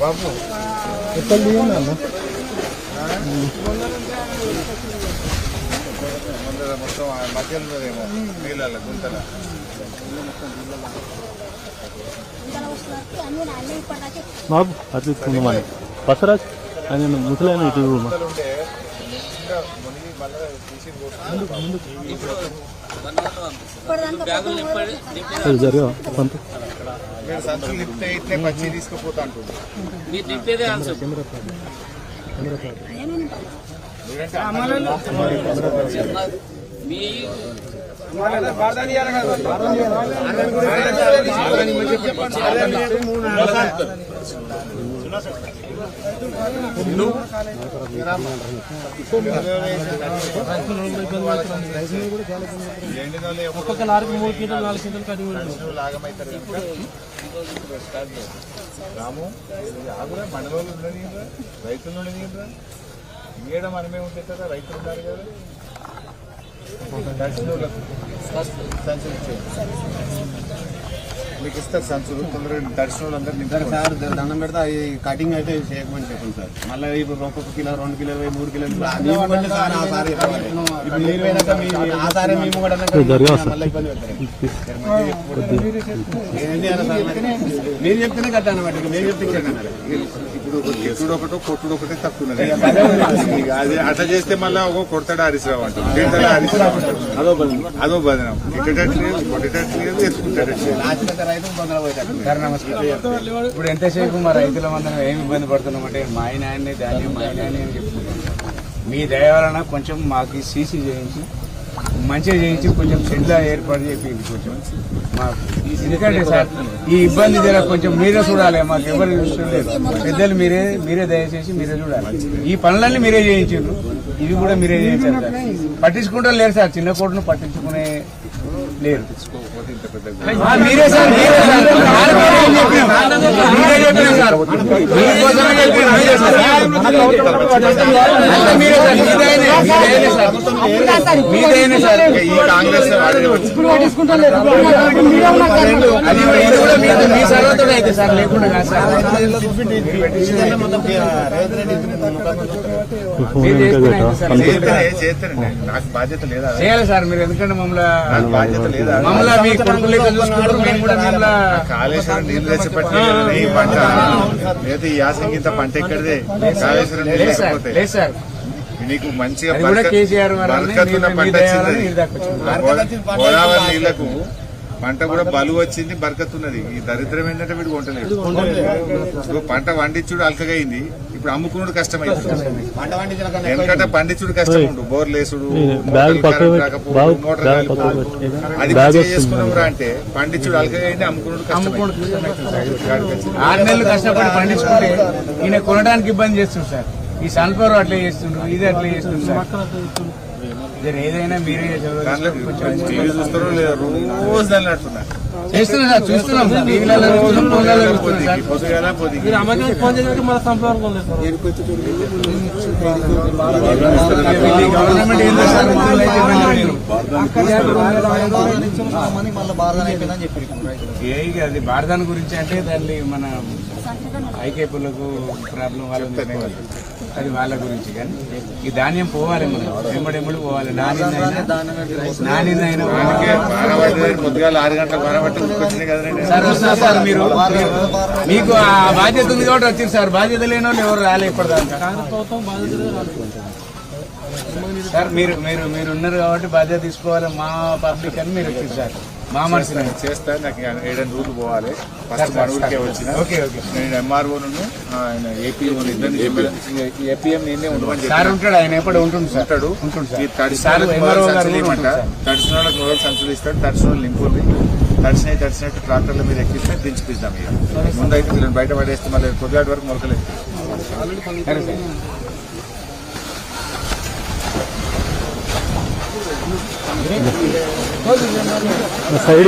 బాబు ఎక్కడ మొత్తం మధ్యలో ఏమో నీళ్ళ గుంతల బాబు అట్లా మన పసరాజ్ ఆయన ముసలైన ఇటు జరిగా మీరు సంచులు నింపితే ఇట్లే పచ్చి తీసుకుపోతా అంటుంది ఒక్కొక్క లారీకి 3 క్వింటాలు 4 క్వింటాలు కడిగి లాగమైతారు రాము మండలంలో ఉండని రైతులు ఉండని ఇయ్యడం మనమే ఉంటుంది కదా రైతులు ఉన్నారు కదా సంచులు మీకు ఇస్తారు సంచులు తొందరగా దర్శనం అందరూ సార్ దండం పెడతా ఈ కటింగ్ అయితే చేయకమని చెప్పండి సార్. మళ్ళీ ఇప్పుడు ఒక్కొక్క కిలో 2 కిలో 3 కిలోలు ఇప్పుడు మీరు పోయినాక ఆ సారే మేము కూడా మళ్ళీ ఇబ్బంది పెడతారు. మీరు చెప్తేనే కట్టాను అన్నమాట. మీరు చెప్తే ఇప్పుడు ఎప్పుడు ఒకటో కొట్టుడు ఒకటే తక్కువ అది అట్లా చేస్తే మళ్ళీ ఒక కొడతాడు హరీశ్రావు అంటారు అదో బదనం ఎక్కడట్లేదు కొట్టేటట్లేదు ఎత్తుకుంటాడు రైతు పొందలు పోయేటట్టు. నమస్కారం. ఇప్పుడు ఎంతసేపు మా రైతుల మందరం ఏమి ఇబ్బంది పడుతున్నామంటే మా ఆయనాన్ని ధాన్యం మా ఆయనాన్ని అని చెప్పుకుంటున్నాం. మీ దయ వలన కొంచెం మాకు సీసీ చేయించి మంచిగా చేయించి కొంచెం షెడ్లా ఏర్పాటు చేయింది కొంచెం మాకు. ఎందుకంటే సార్ ఈ ఇబ్బంది జర కొంచెం మీరే చూడాలి. మాకు ఎవరు చూడలేదు. పెద్దలు మీరే దయచేసి మీరే చూడాలి. ఈ పనులన్నీ మీరే చేయించారు. ఇవి కూడా మీరే చేయించారు సార్. పట్టించుకుంటూ లేరు సార్. చిన్న కోటను పట్టించుకునే లేరు. మీరే సార్ మీదైనా సార్ ఈ కాంగ్రెస్ మీ సర్వతో అయితే సార్ లేకుండా కాదు సార్. నాకు బాధ్యత లేదా చేయాలి సార్ మీరు. ఎందుకంటే మమ్మల్ని బాధ్యత లేదా మమ్మల్ని మీ కొడుకు లెక్క చూసుకుంటారు. మేము కూడా కాళేశ్వరం నీళ్లు తెచ్చిపట్టి ఈ పంట లేదా ఈ యాసంగి ఇంత పంట ఎక్కడిదే కాళేశ్వరం నీళ్ళు లేకపోతే లేదు సార్. నీకు మంచిగా కేసీఆర్ బరకతున్న పంట వచ్చింది. గోదావరి నీళ్లకు పంట కూడా బలువు వచ్చింది, బరకతున్నది. ఈ దరిద్రం ఏంటంటే వీడు కొంటలేదు. ఇప్పుడు పంట వండించుడు అల్కగైంది, ఇప్పుడు అమ్ముకున్నాడు కష్టమైంది. ఎందుకంటే పండించుడు కష్టం ఉండు, బోర్లేసుడు అది చేసుకున్నావురా అంటే పండించుడు అల్కగైంది, అమ్ముకున్నాడు కష్టం. 6 నెలలు కష్టపడి పండించుకుంటే ఈయన కొనడానికి ఇబ్బంది చేస్తుంది సార్. ఈ సన్ఫ్లవర్ అట్లా చేస్తుండ్రు, ఇది అట్లా చేస్తుంది సార్. ఏదైనా మీరే టీవీ చూస్తారో లేదా రోజు దాన్ని నడుతున్నా చేస్తున్నాం సార్. చూస్తున్నాం సార్. గవర్నమెంట్ ఏం చేస్తారు అది బారదాని గురించి అంటే దాన్ని మన ఐకేపులకు ప్రాబ్లం వాళ్ళకి అది వాళ్ళ గురించి. కానీ ఈ ధాన్యం పోవాలి, మనం ఎమ్మడెమ్మడి పోవాలి. నానిందైనా పొద్దుగాల 6 గంటలకు సార్ వస్తున్నారు సార్. మీరు మీకు ఆ బాధ్యత ఉంది కాబట్టి వచ్చింది సార్. బాధ్యత లేని వాళ్ళు ఎవరు రాలే ఇప్పటిదాకా సార్. మీరు ఉన్నారు కాబట్టి బాధ్యత తీసుకోవాలి. మా పబ్లిక్ అని మీరు వచ్చింది సార్. మా మనసు చేస్తా. నాకు 7 రోజులు పోవాలి. ఫస్ట్ మనూరికే వచ్చిన. నేను ఎంఆర్ఓ ఆయన ఏపీఓ ఏపీఎం నేనే ఉండమని సార్ ఉంటాడు. ఆయన ఎప్పుడు ఉంటుంది సార్. తడిసిన వాళ్ళకి మొదలు సంచులు ఇస్తాడు. తడిసిన వాళ్ళు నింపుంది. తడిసినట్టు ట్రాక్టర్ల మీద ఎక్కిస్తే దించిపిస్తాం. ఇక ముందైతే వీళ్ళని బయట పడేస్తే మళ్ళీ కొద్దిగాటి వరకు మొలకలేదు. సైడ్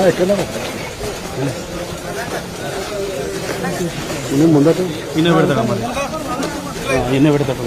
ఎక్కడ ముందట ఈయన పెడతాడు. ఈయన పెడతాడు.